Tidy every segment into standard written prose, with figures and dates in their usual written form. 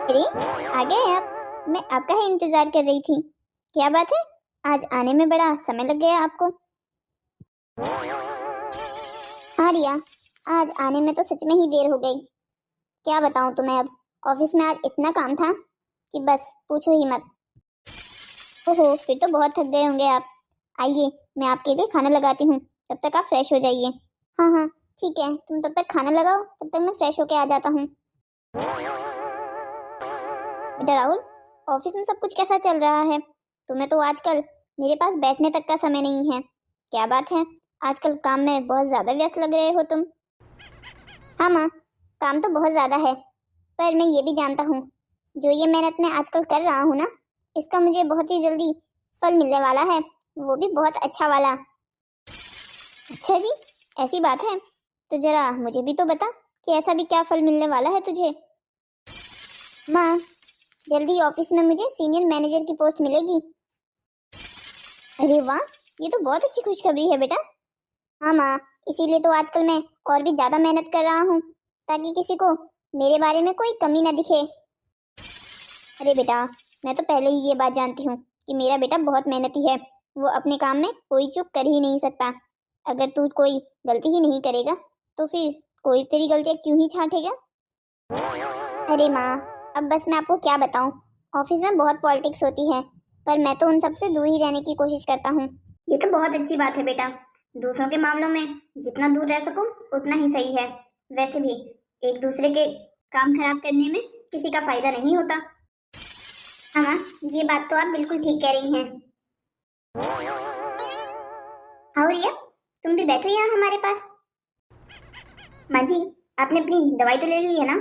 अरे आ गए आप। मैं आपका ही इंतजार कर रही थी। क्या बात है, आज आने में बड़ा समय लग गया आपको। हाँ रिया, आज आने में तो सच में ही देर हो गई। क्या बताऊं तुम्हें, अब ऑफिस में आज इतना काम था कि बस पूछो ही मत। ओहो, फिर तो बहुत थक गए होंगे आप। आइए, मैं आपके लिए खाना लगाती हूँ, तब तक आप फ्रेश हो जाइए। हाँ हाँ ठीक है, तुम तब तक खाना लगाओ, तब तक मैं फ्रेश होके आ जाता हूँ। बेटा राहुल, ऑफिस में सब कुछ कैसा चल रहा है? तुम्हें तो आजकल मेरे पास बैठने तक का समय नहीं है। क्या बात है, आजकल काम में बहुत ज्यादा व्यस्त लग रहे हो तुम। हाँ माँ, काम तो बहुत ज्यादा है, पर मैं ये भी जानता हूँ जो ये मेहनत मैं आजकल कर रहा हूँ ना, इसका मुझे बहुत ही जल्दी फल मिलने वाला है, वो भी बहुत अच्छा वाला। अच्छा जी, ऐसी बात है तो जरा मुझे भी तो बता कि ऐसा भी क्या फल मिलने वाला है तुझे। माँ, जल्दी ऑफिस में मुझे सीनियर मैनेजर की पोस्ट मिलेगी। अरे वाह, ये तो बहुत अच्छी खुशखबरी है बेटा। हाँ माँ, इसीलिए तो आजकल मैं और भी ज्यादा मेहनत कर रहा हूँ ताकि किसी को मेरे बारे में कोई कमी ना दिखे। अरे बेटा, मैं तो पहले ही ये बात जानती हूँ कि मेरा बेटा बहुत मेहनती है। वो अपने काम में कोई चूक कर ही नहीं सकता। अगर तू कोई गलती ही नहीं करेगा तो फिर कोई तेरी गलतियाँ क्यों ही छांटेगा। अरे माँ, अब बस मैं आपको क्या बताऊँ, ऑफिस में बहुत पॉलिटिक्स होती है, पर मैं तो उन सबसे दूर ही रहने की कोशिश करता हूँ। ये तो बहुत अच्छी बात है बेटा, दूसरों के मामलों में जितना दूर रह सको उतना ही सही है। वैसे भी एक दूसरे के काम खराब करने में किसी का फायदा नहीं होता। हाँ माँ, ये बात तो आप बिल्कुल ठीक कह रही हैं। हाँ रिया, तुम भी बैठो यहाँ हमारे पास। माँ जी, आपने अपनी दवाई तो ले ली है ना?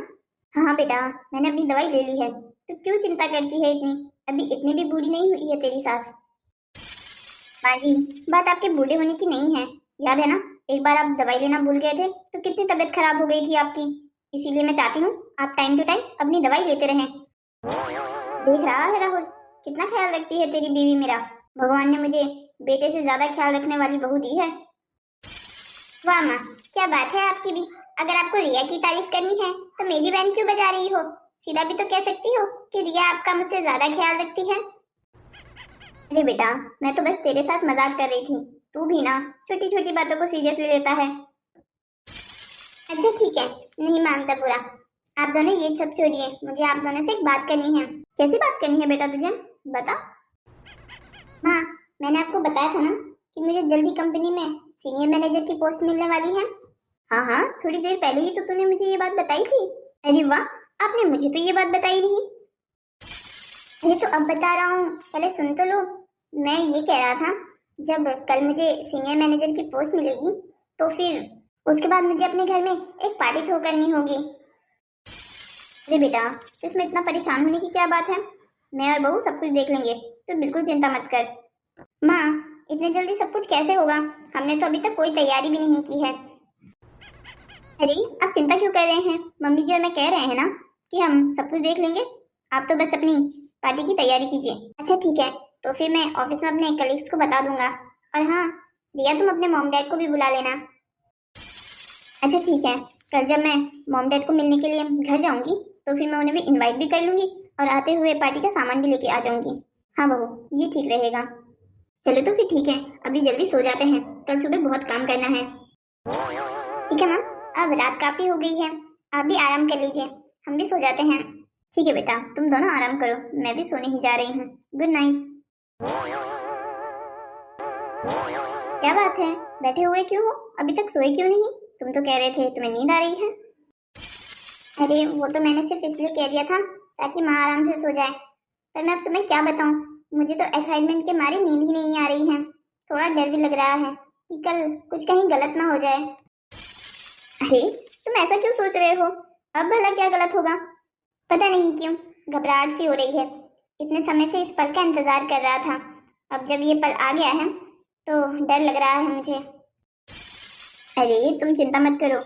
हाँ हाँ बेटा, मैंने अपनी दवाई ले ली है। तो क्यों चिंता करती है इतनी? अभी इतनी भी बूढ़ी नहीं हुई है तेरी सास। माँ जी, बात आपके बूढ़े होने की नहीं है। याद है ना, एक बार आप दवाई लेना भूल गए थे तो कितनी तबीयत खराब हो गई थी आपकी। इसीलिए मैं चाहती हूँ आप टाइम टू टाइम अपनी दवाई लेते रहें। देख रहा है राहुल, कितना ख्याल रखती है तेरी बीवी मेरा। भगवान ने मुझे बेटे से ज्यादा ख्याल रखने वाली बहू दी है। वाह माँ, क्या बात है आपकी भी। अगर आपको रिया की तारीफ करनी है तो मेरी बहन क्यों बजा रही हो? सीधा भी तो कह सकती हो कि रिया आपका मुझसे ज्यादा ख्याल रखती है। अरे बेटा, मैं तो बस तेरे साथ मजाक कर रही थी। तू भी ना छोटी छोटी बातों को सीरियसली लेता है। अच्छा ठीक है, नहीं मानता बुरा। आप दोनों ये सब छोड़िए, मुझे आप दोनों से एक बात करनी है। कैसी बात करनी है बेटा तुझे? बता। हाँ, मैंने आपको बताया था ना कि मुझे जल्दी कंपनी में सीनियर मैनेजर की पोस्ट मिलने वाली है। हाँ हाँ, थोड़ी देर पहले ही तो तूने मुझे ये बात बताई थी। अरे वाह, आपने मुझे तो ये बात बताई नहीं। अरे तो अब बता रहा हूँ, पहले सुन तो लो। मैं ये कह रहा था, जब कल मुझे सीनियर मैनेजर की पोस्ट मिलेगी तो फिर उसके बाद मुझे अपने घर में एक पार्टी थ्रो करनी होगी। अरे बेटा, तो इसमें इतना परेशान होने की क्या बात है? मैं और बहू सब कुछ देख लेंगे, तो बिल्कुल चिंता मत कर। माँ, इतने जल्दी सब कुछ कैसे होगा? हमने तो अभी तक कोई तैयारी भी नहीं की है। अरे आप चिंता क्यों कर रहे हैं? मम्मी जी और मैं कह रहे हैं ना कि हम सब कुछ देख लेंगे। आप तो बस अपनी पार्टी की तैयारी कीजिए। अच्छा ठीक है, तो फिर मैं ऑफिस में अपने कलीग्स को बता दूंगा। और हाँ रिया, तुम अपने मॉम डैड को भी बुला लेना। अच्छा ठीक है, कल जब मैं मॉम डैड को मिलने के लिए घर जाऊंगी तो फिर मैं उन्हें भी इनवाइट भी कर लूंगी और आते हुए पार्टी का सामान भी लेके आ जाऊंगी। हाँ बहू, ये ठीक रहेगा। चलो तो फिर ठीक है, अभी जल्दी सो जाते हैं, कल सुबह बहुत काम करना है। ठीक है माँ, अब रात काफी हो गई है, आप भी आराम कर लीजिए, हम भी सो जाते हैं। ठीक है बेटा, तुम दोनों आराम करो, मैं भी सोने ही जा रही हूँ। Good night. क्या बात है, बैठे हुए क्यों हो? अभी तक सोए क्यों नहीं? तुम तो कह रहे थे तुम्हें नींद आ रही है। अरे वो तो मैंने सिर्फ इसलिए कह दिया था ताकि माँ आराम से सो जाए, पर मैं अब तुम्हें क्या बताऊँ, मुझे तो एक्साइटमेंट के मारे नींद ही नहीं आ रही है। थोड़ा डर भी लग रहा है कि कल कुछ कहीं गलत ना हो जाए। अरे तुम ऐसा क्यों सोच रहे हो? अब भला क्या गलत होगा? पता नहीं क्यों घबराहट सी हो रही है। इतने समय से इस पल का इंतजार कर रहा था, अब जब ये पल आ गया है तो डर लग रहा है मुझे। अरे तुम चिंता मत करो,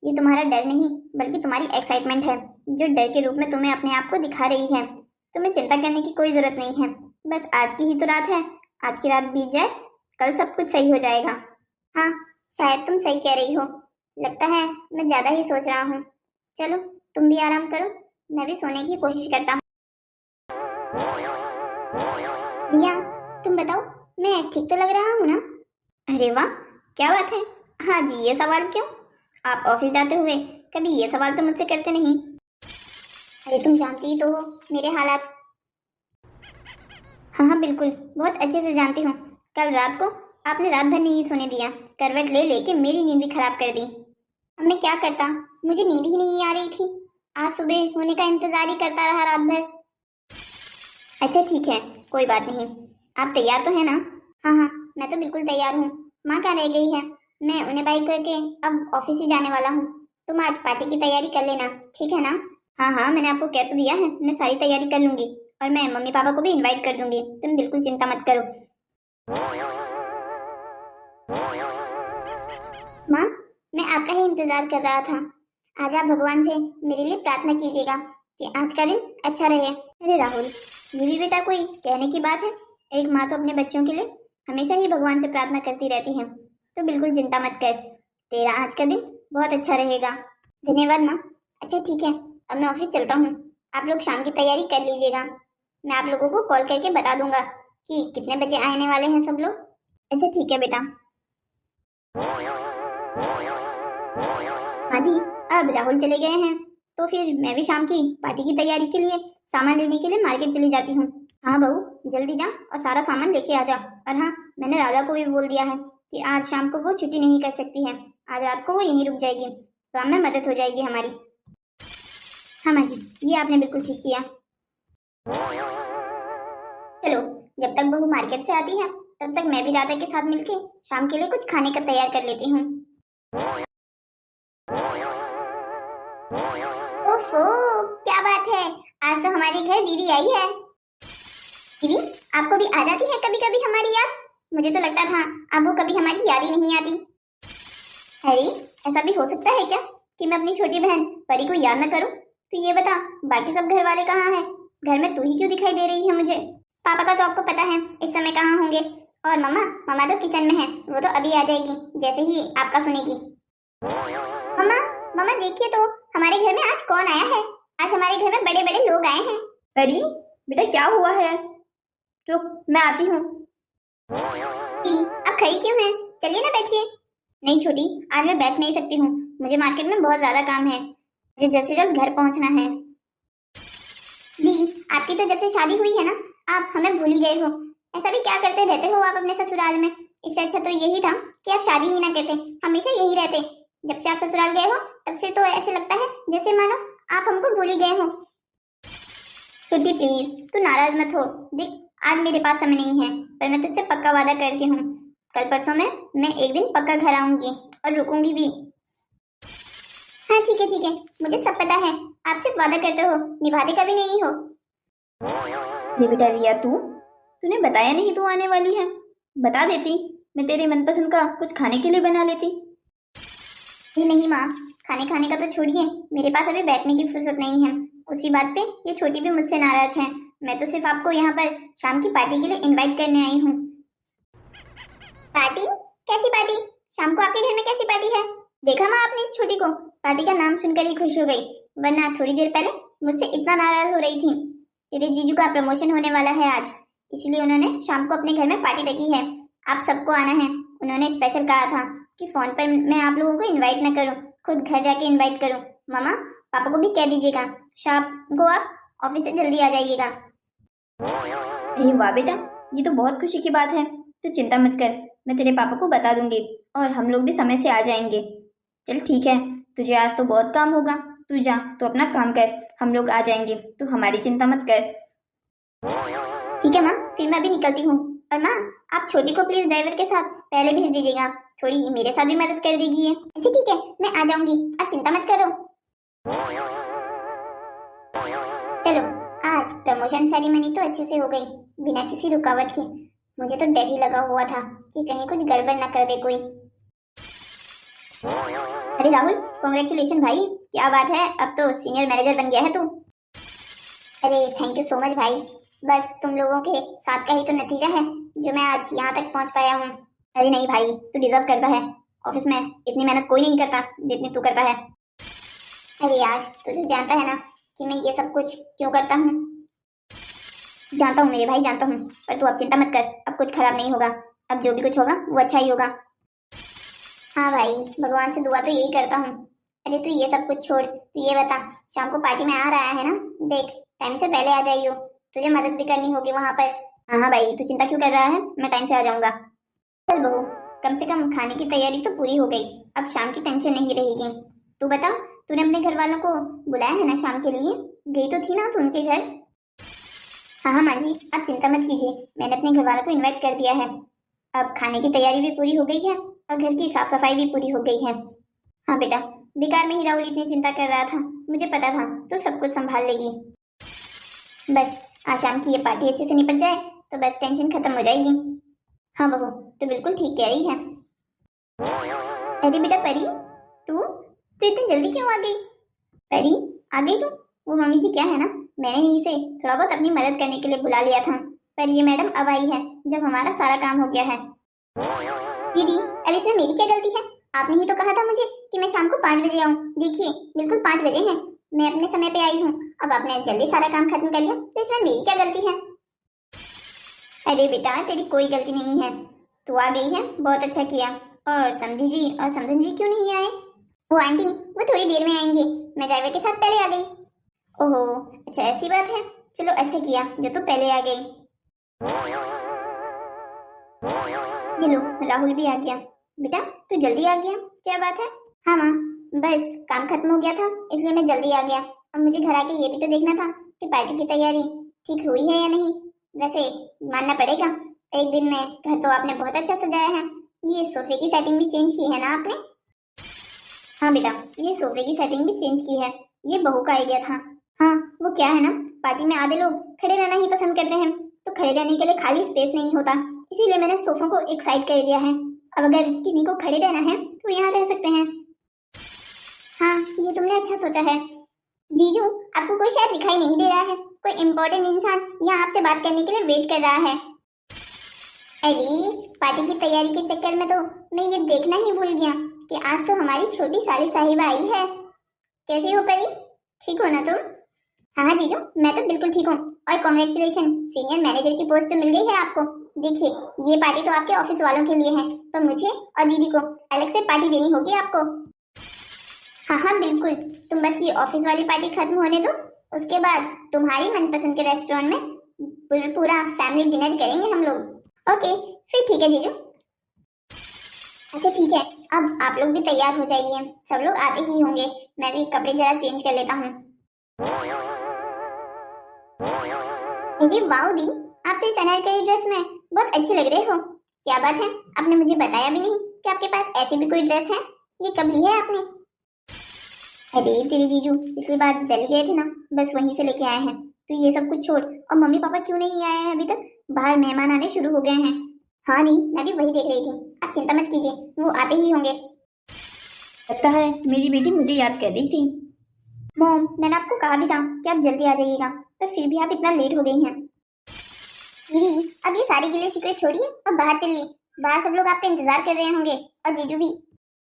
ये तुम्हारा डर नहीं बल्कि तुम्हारी एक्साइटमेंट है, जो डर के रूप में तुम्हें अपने आप को दिखा रही है। तुम्हें चिंता करने की कोई जरूरत नहीं है, बस आज की ही तो रात है, आज की रात बीत जाए, कल सब कुछ सही हो जाएगा। हाँ, शायद तुम सही कह रही हो, लगता है मैं ज्यादा ही सोच रहा हूँ। चलो तुम भी आराम करो, मैं भी सोने की कोशिश करता हूँ। रिया, तुम बताओ, मैं ठीक तो लग रहा हूँ ना? अरे वाह, क्या बात है। हाँ जी, ये सवाल क्यों? आप ऑफिस जाते हुए कभी ये सवाल तो मुझसे करते नहीं। अरे तुम जानती ही तो हो मेरे हालात। हाँ हाँ बिल्कुल, बहुत अच्छे से जानती हूँ। कल रात को आपने रात भर नहीं सोने दिया, करवट ले लेके मेरी नींद भी खराब कर दी। अब मैं क्या करता, मुझे नींद ही नहीं आ रही थी। आज सुबह होने का इंतजार ही करता रहा रात भर। अच्छा ठीक है, कोई बात नहीं। आप तैयार तो है ना? हाँ हाँ, मैं तो बिल्कुल तैयार हूँ। माँ कहाँ रह गई है? मैं उन्हें बाय करके अब ऑफिस ही जाने वाला हूँ। तुम आज पार्टी की तैयारी कर लेना, ठीक है ना? हाँ हाँ, मैंने आपको कह तो दिया है, मैं सारी तैयारी कर लूंगी। और मैं मम्मी पापा को भी इनवाइट कर दूंगी, तुम बिल्कुल चिंता मत करो। माँ, मैं आपका ही इंतजार कर रहा था। आज आप भगवान से मेरे लिए प्रार्थना कीजिएगा कि आज का दिन अच्छा रहे। अरे राहुल, ये भी बेटा कोई कहने की बात है? एक माँ तो अपने बच्चों के लिए हमेशा ही भगवान से प्रार्थना करती रहती है। तो बिल्कुल चिंता मत कर, तेरा आज का दिन बहुत अच्छा रहेगा। धन्यवाद माँ। अच्छा ठीक है, अब मैं ऑफिस चलता हूँ। आप लोग शाम की तैयारी कर लीजिएगा। मैं आप लोगों को कॉल करके बता दूंगा कि कितने बजे आने वाले हैं सब लोग। अच्छा ठीक है बेटा। हाँ जी, अब राहुल चले गए हैं तो फिर मैं भी शाम की पार्टी की तैयारी के लिए सामान लेने के लिए मार्केट चली जाती हूँ। हाँ बहू, जल्दी जा और सारा सामान लेके आ जा। और हाँ, मैंने राधा को भी बोल दिया है कि आज शाम को वो छुट्टी नहीं कर सकती है, आज रात को वो यहीं रुक जाएगी, काम में मदद हो जाएगी हमारी। हाँ माँ जी, ये आपने बिल्कुल ठीक किया। चलो, जब तक बहू मार्केट से आती है तब तक मैं भी राधा के साथ मिलके शाम के लिए कुछ खाने का तैयार कर लेती हूँ। ओफो, क्या बात है, आज तो हमारे घर दीदी आई है। दीदी, आपको भी आ जाती है कभी कभी हमारी याद? मुझे तो लगता था आपको कभी हमारी याद ही नहीं आती। अरे, ऐसा भी हो सकता है क्या कि मैं अपनी छोटी बहन परी को याद न करूं? तो ये बता, बाकी सब घर वाले कहाँ हैं? घर में तू ही क्यों दिखाई दे रही है मुझे? पापा का तो आपको पता है इस समय कहाँ होंगे। और मम्मा, मम्मा तो किचन में है, वो तो अभी आ जाएगी जैसे ही आपका सुनेगी। मम्मा, मम्मा देखिए तो, हमारे घर में आज कौन आया है? आज हमारे घर में बड़े बड़े लोग आए हैं। अरे बेटा, क्या हुआ है? रुक, मैं आती हूँ। आप खड़ी क्यों हैं? चलिए ना बैठिए। नहीं छोटी, आज मैं बैठ नहीं सकती हूँ, मुझे मार्केट में बहुत ज्यादा काम है, मुझे जल्द से जल्द घर पहुँचना है। दी, आपकी तो जब से शादी हुई है ना, आप हमें भूल ही गए हो। ऐसा भी क्या करते रहते हो आप अपने ससुराल में? इससे अच्छा तो यही था कि आप शादी ही ना करते, हमेशा यही रहते। जब से आप ससुराल गए हो तब से तो ऐसे लगता है जैसे मानो आप हमको भूल ही गए हो। छोटी प्लीज, तू नाराज मत हो। देख, आज मेरे पास समय नहीं है, पर मैं तुझसे पक्का वादा करती हूँ, कल परसों में मैं एक दिन पक्का घर आऊंगी और रुकूंगी भी। हाँ ठीक है, मुझे सब पता है, आप सिर्फ वादा करते हो, निभाते कभी नहीं हो। ये बेटा रिया, तूने बताया नहीं तू आने वाली है। बता देती, मैं तेरे मनपसंद का कुछ खाने के लिए बना लेती। नहीं माँ, खाने खाने का तो छोड़िए, मेरे पास अभी बैठने की फुर्सत नहीं है। उसी बात पे ये छोटी भी मुझसे नाराज है। मैं तो सिर्फ आपको यहाँ पर शाम की पार्टी के लिए इनवाइट करने आई हूँ। पार्टी? कैसी पार्टी? शाम को आपके घर में कैसी पार्टी है? देखा माँ आपने इस छोटी को, पार्टी का नाम सुनकर ही खुश हो गई, वरना थोड़ी देर पहले मुझसे इतना नाराज हो रही थी। तेरे जीजू का प्रमोशन होने वाला है आज, इसलिए उन्होंने शाम को अपने घर में पार्टी रखी है। आप सबको आना है। उन्होंने स्पेशल कहा था कि फोन पर मैं आप लोगों को इनवाइट न करूं, खुद घर जाके इनवाइट करूं। मामा, पापा को भी कह दीजिएगा, शाम को आप ऑफिस से जल्दी आ जाइएगा। अरे वाह बेटा, ये तो बहुत खुशी की बात है। तू चिंता मत कर, मैं तेरे पापा को बता दूंगी और हम लोग भी समय से आ जाएंगे। चल ठीक है, तुझे आज तो बहुत काम होगा, तू जा, तो अपना काम कर, हम लोग आ जाएंगे, तू हमारी चिंता मत कर। ठीक है माँ, फिर मैं भी निकलती हूँ। और माँ, आप छोटी को प्लीज ड्राइवर के साथ पहले भेज दीजिएगा, थोड़ी मेरे साथ भी मदद कर देगी ये। अच्छा ठीक है, मैं आ जाऊंगी, आप चिंता मत करो। चलो, आज प्रमोशन सेरेमनी तो अच्छे से हो गई, बिना किसी रुकावट के। मुझे तो डर ही लगा हुआ था कि कहीं कुछ गड़बड़ ना कर दे कोई। अरे राहुल, कॉन्ग्रेचुलेशन भाई, क्या बात है, अब तो सीनियर मैनेजर बन गया है तू। अरे थैंक यू सो मच भाई, बस तुम लोगों के साथ का ही तो नतीजा है जो मैं आज यहाँ तक पहुँच पाया हूँ। अरे नहीं भाई, तू डिजर्व करता है, ऑफिस में इतनी मेहनत कोई नहीं करता जितनी तू करता है। अरे यार, तू तो जानता है ना कि मैं ये सब कुछ क्यों करता हूँ। जानता हूँ मेरे भाई, जानता हूँ, पर तू अब चिंता मत कर, अब कुछ खराब नहीं होगा। अब जो भी कुछ होगा वो अच्छा ही होगा। हाँ भाई, भगवान से दुआ तो यही करता हूँ। अरे तू ये सब कुछ छोड़, तू ये बता, शाम को पार्टी में आ रहा है ना? देख, टाइम से पहले आ जाइयो, तुझे मदद भी करनी होगी वहां पर। हाँ हाँ भाई, तू चिंता क्यों कर रहा है, मैं टाइम से आ जाऊंगा। चल बहू, कम से कम खाने की तैयारी तो पूरी हो गई, अब शाम की टेंशन नहीं रहेगी। तू बता, तूने अपने घर वालों को बुलाया है ना शाम के लिए? गई तो थी ना तू उनके घर? हाँ हाँ माँ जी, आप चिंता मत कीजिए, मैंने अपने घर वालों को इनवाइट कर दिया है। अब खाने की तैयारी भी पूरी हो गई है और घर की साफ सफाई भी पूरी हो गई है। हाँ बेटा, बेकार में ही राहुल इतनी चिंता कर रहा था, मुझे पता था तो सब कुछ संभाल लेगी। बस आज शाम की ये पार्टी अच्छे से निपट जाए तो बस टेंशन खत्म हो जाएगी। हाँ बहू, तो बिल्कुल ठीक कह रही है। अरे बेटा परी, तू इतनी जल्दी क्यों आ गई? परी, आ गई तू? वो मम्मी जी क्या है ना, मैंने ही इसे थोड़ा बहुत अपनी मदद करने के लिए बुला लिया था, पर ये मैडम अब आई है जब हमारा सारा काम हो गया है। दीदी, अब इसमें मेरी क्या गलती है? आपने ही तो कहा था मुझे कि मैं शाम को 5 बजे आऊँ। देखिए बिल्कुल 5 बजे हैं, मैं अपने समय पे आई हूँ। अब आपने जल्दी सारा काम खत्म कर लिया तो इसमें मेरी क्या गलती है? अरे बेटा, तेरी कोई गलती नहीं है, तू आ गई है, बहुत अच्छा किया। और समधी जी और समधन जी क्यों नहीं आए? वो आंटी, वो थोड़ी देर में आएंगे, मैं ड्राइवर के साथ पहले आ गई। ओहो, अच्छा ऐसी बात है, चलो अच्छा किया जो तू पहले आ गई। ये लो, राहुल भी आ गया। बेटा तू जल्दी आ गया, क्या बात है? हाँ माँ, बस काम खत्म हो गया था इसलिए मैं जल्दी आ गया। अब मुझे घर आके ये भी तो देखना था कि पार्टी की तैयारी ठीक हुई है या नहीं। वैसे मानना पड़ेगा, एक दिन में घर तो आपने बहुत अच्छा सजाया है। ये सोफे की सेटिंग भी चेंज की है ना आपने? हाँ बेटा, ये सोफे की सेटिंग भी चेंज की है, ये बहू का आइडिया था। हाँ वो क्या है ना, पार्टी में आधे लोग खड़े रहना ही पसंद करते हैं, तो खड़े रहने के लिए खाली स्पेस नहीं होता, इसीलिए मैंने सोफों को एक साइड कर दिया है। अब अगर किसी को खड़े रहना है तो यहाँ रह सकते हैं। हाँ ये तुमने अच्छा सोचा है। जीजू, आपको कोई शायद दिखाई नहीं दे रहा है, कोई इम्पोर्टेंट इंसान यहाँ आपसे बात करने के लिए वेट कर रहा है। अरे पार्टी की तैयारी के चक्कर में तो मैं ये देखना ही भूल गया कि आज तो हमारी छोटी साली साहिबा आई है। कैसी हो परी, ठीक हो ना तुम? हाँ हाँ जीजू, मैं तो बिल्कुल ठीक हूँ, और कॉन्ग्रेचुलेशन, सीनियर मैनेजर की पोस्ट तो मिल गई है आपको। देखिए ये पार्टी तो आपके ऑफिस वालों के लिए है, पर मुझे और दीदी को अलग से पार्टी देनी होगी आपको। हाँ हाँ बिल्कुल, तुम बस ये ऑफिस वाली पार्टी खत्म होने दो, उसके बाद तुम्हारी मनपसंद के रेस्टोरेंट में पूरा फैमिली डिनर करेंगे हम लोग। ओके फिर ठीक है जीजू। अच्छा ठीक है, अब आप लोग भी तैयार हो जाइए, सब लोग आते ही होंगे, मैं भी कपड़े जरा चेंज कर लेता हूँ। जी वाओ दी, आप तो इस अनारकली ड्रेस में बहुत अच्छे लग रहे हो। क्या बात है, आपने मुझे बताया भी नहीं कि आपके पास ऐसी भी कोई ड्रेस है, ये कब ली है आपने? अरे तेरे जीजू पिछली बार दिल्ली गए थे ना, बस वहीं से लेके आए हैं। तो ये सब कुछ छोड़, और मम्मी पापा क्यों नहीं आए हैं अभी तक? बाहर मेहमान आने शुरू हो गए हैं। हाँ नहीं, मैं भी वही देख रही थी, आप चिंता मत कीजिए, वो आते ही होंगे। लगता है मेरी बेटी मुझे याद कर रही थी। मॉम, मैंने आपको कहा भी था कि आप जल्दी आ जाइएगा, पर फिर भी आप इतना लेट हो गई हैं। दीदी अब ये सारी गिले शिकवे छोड़िए और बाहर चलिए, बाहर सब लोग आपका इंतजार कर रहे होंगे, और जीजू भी।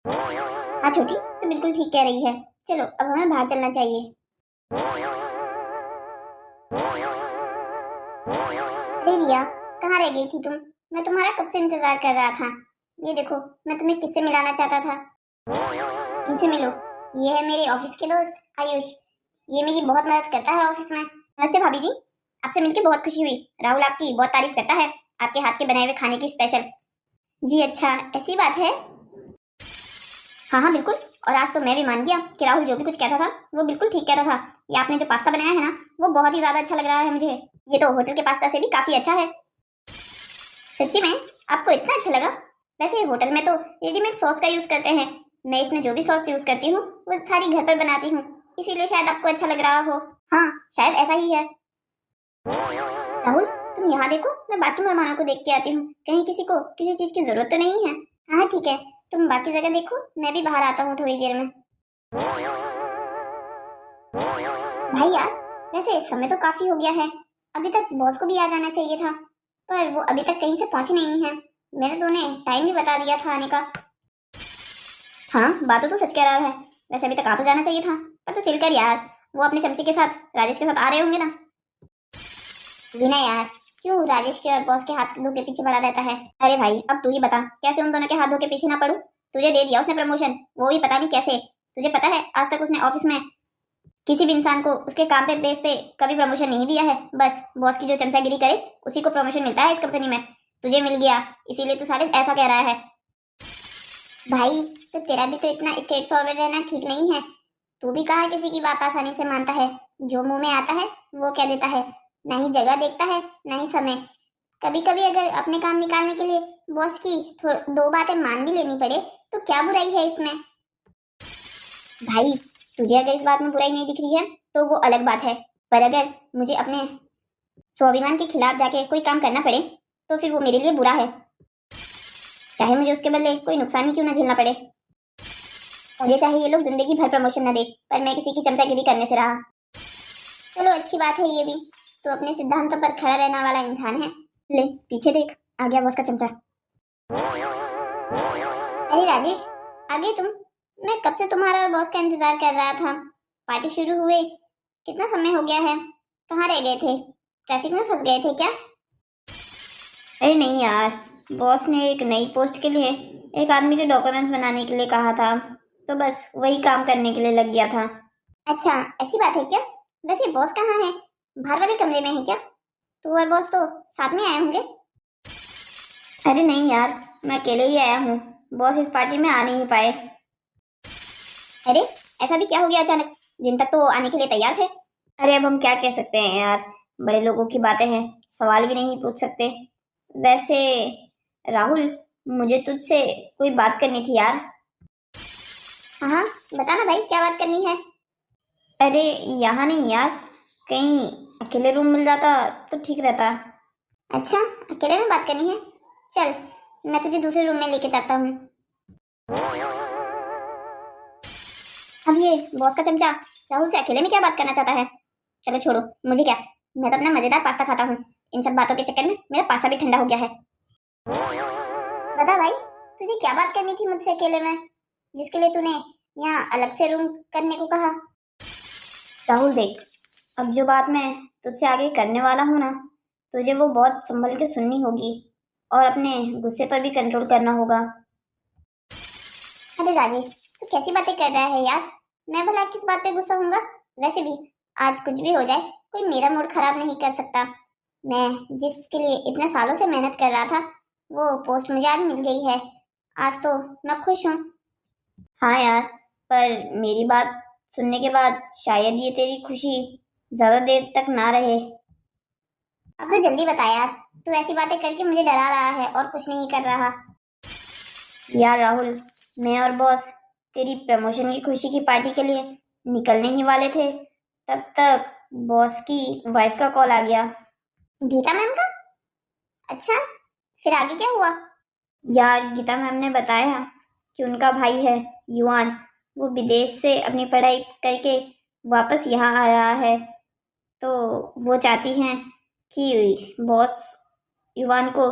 हाँ छोटी, तो बिल्कुल ठीक कह रही है, चलो अब हमें बाहर चलना चाहिए। अरे रिया, कहाँ रह गई थी तुम? मैं तुम्हारा कब से इंतजार कर रहा था। ये देखो, मैं तुम्हें किससे मिलाना चाहता था। इनसे मिलो, ये है मेरे ऑफिस के दोस्त आयुष, ये मेरी बहुत मदद करता है ऑफिस में। नमस्ते भाभी जी, आपसे मिलकर बहुत खुशी हुई। राहुल आपकी बहुत तारीफ करता है, आपके हाथ के बनाए हुए खाने की स्पेशल। जी अच्छा, ऐसी बात है। हाँ हाँ बिल्कुल, और आज तो मैं भी मान गया कि राहुल जो भी कुछ कहता था वो बिल्कुल ठीक कहता था। ये आपने जो पास्ता बनाया है ना, वो बहुत ही ज्यादा अच्छा लग रहा है मुझे, ये तो होटल के पास्ता से भी काफी अच्छा है। सच्ची में आपको इतना अच्छा लगा? वैसे होटल में तो रेडीमेड सॉस का यूज करते हैं, मैं इसमें जो भी सॉस यूज करती हूँ वो सारी घर पर बनाती हूँ, इसीलिए शायद आपको अच्छा लग रहा हो। हाँ शायद ऐसा ही है। राहुल तुम यहाँ देखो, मैं बाकी मेहमानों को देख के आती हूँ, कहीं किसी को किसी चीज की जरूरत तो नहीं है। हाँ ठीक है, तुम बाकी जगह देखो, मैं भी बाहर आता हूँ थोड़ी देर में। भाई यार, वैसे समय तो काफी हो गया है, अभी तक बॉस को भी आ जाना चाहिए था, पर वो अभी तक कहीं से पहुंचे नहीं है। मैंने तो उन्हें टाइम भी बता दिया था आने का। हाँ बातों तो सच कह रहा है, वैसे अभी तक आ तो जाना चाहिए था, पर तो चिल कर यार, वो अपने चमचे के साथ राजेश के साथ आ रहे होंगे ना। वीना यार, क्यों राजेश के और बॉस के हाथ धो के पीछे पड़ा रहता है? अरे भाई अब तू ही बता, कैसे उन दोनों के हाथ धो के पीछे ना पड़ूं? तुझे दे दिया उसने प्रमोशन, वो भी पता नहीं कैसे। तुझे पता है आज तक उसने ऑफिस में किसी भी इंसान को उसके काम पे बेस पे कभी प्रमोशन नहीं दिया है। बस बॉस की जो चमचागिरी करे उसी को प्रमोशन मिलता है इस कंपनी में। तुझे मिल गया इसीलिए तू सारे ऐसा कह रहा है। भाई तो तेरा भी तो इतना स्ट्रेट फॉरवर्ड रहना ठीक नहीं है। तू भी कहाँ किसी की बात आसानी से मानता है। जो मुंह में आता है वो कह देता है, ना ही जगह देखता है ना ही समय। कभी कभी अगर अपने काम निकालने के लिए बॉस की दो बातें मान भी लेनी पड़े तो क्या बुराई है इसमें? भाई तुझे अगर इस बात में बुराई नहीं दिख रही है तो वो अलग बात है, पर अगर मुझे अपने स्वाभिमान के खिलाफ जाके कोई काम करना पड़े तो फिर वो मेरे लिए बुरा है, चाहे मुझे उसके बदले कोई नुकसान ही क्यों ना झेलना पड़े। मुझे चाहे ये लोग जिंदगी भर प्रमोशन न दे, पर मैं किसी की चमचागिरी करने से रहा। चलो अच्छी बात है ये भी, तो अपने सिद्धांतों पर खड़ा रहने वाला इंसान है। ले पीछे देख, आ गया बॉस का चमचा। अरे राजेश, आ गए तुम? मैं कब से तुम्हारा और बॉस का इंतजार कर रहा था। पार्टी शुरू हुए कितना समय हो गया है, कहाँ रह गए थे? ट्रैफिक में फंस गए थे क्या? अरे नहीं यार, बॉस ने एक नई पोस्ट के लिए एक आदमी के डॉक्यूमेंट्स बनाने के लिए कहा था, तो बस वही काम करने के लिए लग गया था। अच्छा ऐसी बात है क्या? वैसे बॉस कहाँ है? बाहर वाले कमरे में है क्या? तू और बॉस तो साथ में आए होंगे। अरे नहीं यार, मैं अकेले ही आया हूँ, बॉस इस पार्टी में आ नहीं पाए। अरे ऐसा भी क्या हो गया अचानक? दिन तक तो आने के लिए तैयार थे। अरे अब हम क्या कह सकते हैं यार, बड़े लोगों की बातें हैं, सवाल भी नहीं पूछ सकते। वैसे राहुल, मुझे तुझसे कोई बात करनी थी यार। हाँ बता ना भाई, क्या बात करनी है? अरे यहाँ नहीं यार, कहीं अकेले रूम मिल जाता तो ठीक रहता। अच्छा अकेले में बात करनी है, चल मैं तुझे दूसरे रूम में लेके जाता हूँ। अब ये बॉस का चमचा राहुल से अकेले में क्या बात करना चाहता है? चलो छोड़ो, मुझे क्या, मैं तो अपना मजेदार पास्ता खाता हूँ। इन सब बातों के चक्कर में मेरा पास्ता भी ठंडा हो गया है। बता भाई, तुझे क्या बात करनी थी मुझसे अकेले में, जिसके लिए तूने यहाँ अलग से रूम करने को कहा? राहुल देख, अब जो बात मैं तुझसे आगे करने वाला हूँ ना, तुझे वो बहुत संभल के सुननी होगी और अपने गुस्से पर भी कंट्रोल करना होगा। अरे राजेश, तू कैसी बातें कर रहा है यार? मैं भला किस बात पे गुस्सा हूँगा? वैसे भी आज कुछ भी हो जाए कोई मेरा मूड खराब नहीं कर सकता। मैं जिसके लिए इतने सालों से मेहनत कर रहा था वो पोस्ट मुझे आज मिल गई है। आज तो मैं खुश हूँ। हाँ यार, पर मेरी बात सुनने के बाद शायद ये तेरी खुशी ज्यादा देर तक ना रहे। अब तो जल्दी बता यार, तू ऐसी बातें करके मुझे डरा रहा है और कुछ नहीं कर रहा। यार राहुल, मैं और बॉस तेरी प्रमोशन की खुशी की पार्टी के लिए निकलने ही वाले थे, तब तक बॉस की वाइफ का कॉल आ गया। गीता मैम का? अच्छा फिर आगे क्या हुआ? यार गीता मैम ने बताया कि उनका भाई है युवान, वो विदेश से अपनी पढ़ाई करके वापस यहाँ आ रहा है, तो वो चाहती हैं कि बॉस युवान को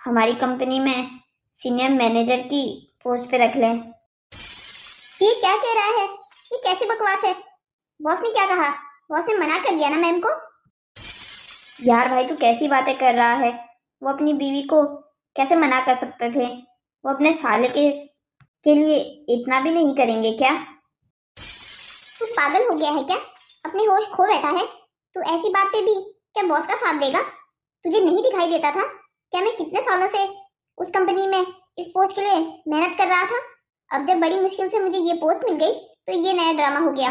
हमारी कंपनी में सीनियर मैनेजर की पोस्ट पे रख लें। ये क्या कह रहा है? ये कैसी बकवास है? बॉस ने क्या कहा? बॉस ने मना कर दिया ना मैम को? यार भाई तू कैसी बातें कर रहा है, वो अपनी बीवी को कैसे मना कर सकते थे? वो अपने साले के लिए इतना भी नहीं करेंगे क्या? तू पागल हो गया है क्या? अपने होश खो बैठा है? तू ऐसी बात पे भी क्या बॉस का साथ देगा? तुझे नहीं दिखाई देता था क्या मैं कितने सालों से उस कंपनी में इस पोस्ट के लिए मेहनत कर रहा था? अब जब बड़ी मुश्किल से मुझे ये पोस्ट मिल गई तो ये नया ड्रामा हो गया।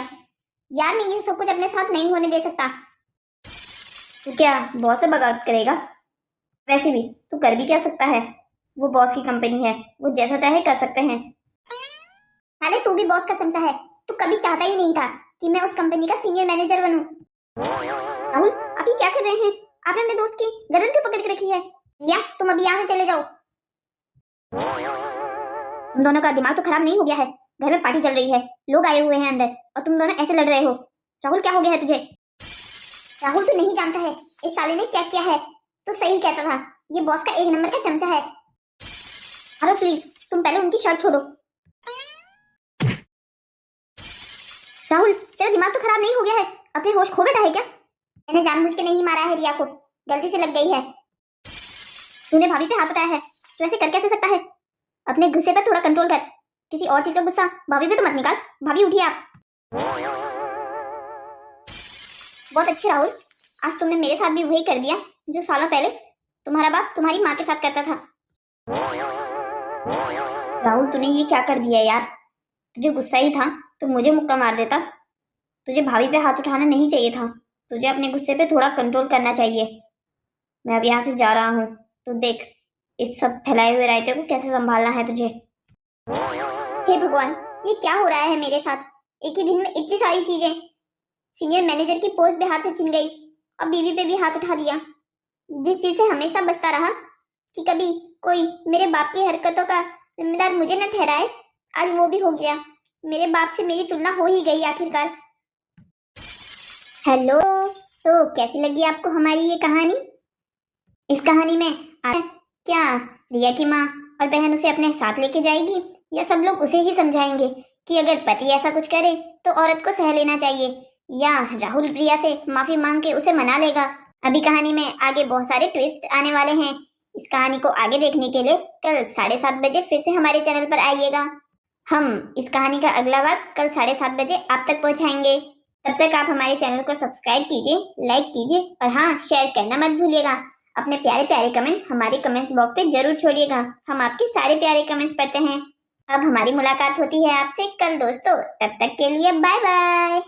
यार मैं ये सब कुछ अपने साथ नहीं होने दे सकता। तू क्या बॉस से बगावत करेगा? वैसे भी तू कर भी क्या सकता है, वो बॉस की कंपनी है, वो जैसा चाहे कर सकते हैं। अरे तू भी बॉस का चमचा है, तू कभी चाहता ही नहीं था कि मैं उस कंपनी का सीनियर मैनेजर बनूं। राहुल आप ये क्या कर रहे हैं? आपने अपने दोस्त की गर्दन क्यों पकड़ के रखी है? या तुम अभी यहाँ से चले जाओ। तुम दोनों का दिमाग तो खराब नहीं हो गया है? घर में पार्टी चल रही है, लोग आए हुए हैं अंदर और तुम दोनों ऐसे लड़ रहे हो। राहुल क्या हो गया है तुझे? राहुल तू नहीं जानता है इस साले ने क्या किया है। तो सही कहता था, ये बॉस का एक नंबर का चमचा है। अरे प्लीज तुम पहले उनकी शर्ट छोड़ो। राहुल तेरा तेरा दिमाग तो खराब नहीं हो गया है? अपने होश खो बैठा है क्या? मैंने जानबूझ के नहीं मारा है रिया को, गलती से लग गई है। तूने भाभी पे हाथ उठाया है, तो ऐसे कर कैसे सकता है? अपने गुस्से पर थोड़ा कंट्रोल कर। किसी और चीज का गुस्सा भाभी पे तो मत निकाल। भाभी उठिए आप। बहुत अच्छे राहुल, आज तुमने मेरे साथ भी वही कर दिया जो सालों पहले तुम्हारा बाप तुम्हारी माँ के साथ करता था। राहुल तूने ये क्या कर दिया यार? तुझे गुस्सा ही था तो मुझे मुक्का मार देता। तुझे भाभी पे हाथ उठाना नहीं चाहिए था। तुझे अपने गुस्से पे थोड़ा कंट्रोल करना चाहिए। मैं अब यहाँ से जा रहा हूँ, तो देख इस सब फैलाए हुए रायते को कैसे संभालना है तुझे। हे भगवान, ये क्या हो रहा है मेरे साथ? एक ही दिन में इतनी सारी चीजें। सीनियर मैनेजर की पोस्ट भी हाथ से छिन गई और बीवी पे भी हाथ उठा दिया। जिस चीज से हमेशा बचता रहा कि कभी कोई मेरे बाप की हरकतों का जिम्मेदार मुझे न ठहराए, आज वो भी हो गया। मेरे बाप से मेरी तुलना हो ही गई आखिरकार। हेलो, तो कैसी लगी आपको हमारी ये कहानी? इस कहानी में क्या रिया की माँ और बहन उसे अपने साथ लेके जाएगी, या सब लोग उसे ही समझाएंगे कि अगर पति ऐसा कुछ करे तो औरत को सह लेना चाहिए, या राहुल रिया से माफी मांग के उसे मना लेगा? अभी कहानी में आगे बहुत सारे ट्विस्ट आने वाले हैं। इस कहानी को आगे देखने के लिए कल 7:30 बजे फिर से हमारे चैनल पर आइएगा। हम इस कहानी का अगला भाग कल 7:30 बजे आप तक पहुंचाएंगे। तब तक आप हमारे चैनल को सब्सक्राइब कीजिए, लाइक कीजिए और हाँ, शेयर करना मत भूलिएगा। अपने प्यारे प्यारे कमेंट्स हमारे कमेंट्स बॉक्स पे जरूर छोड़िएगा, हम आपके सारे प्यारे कमेंट्स पढ़ते हैं। अब हमारी मुलाकात होती है आपसे कल दोस्तों, तब तक के लिए बाय बाय।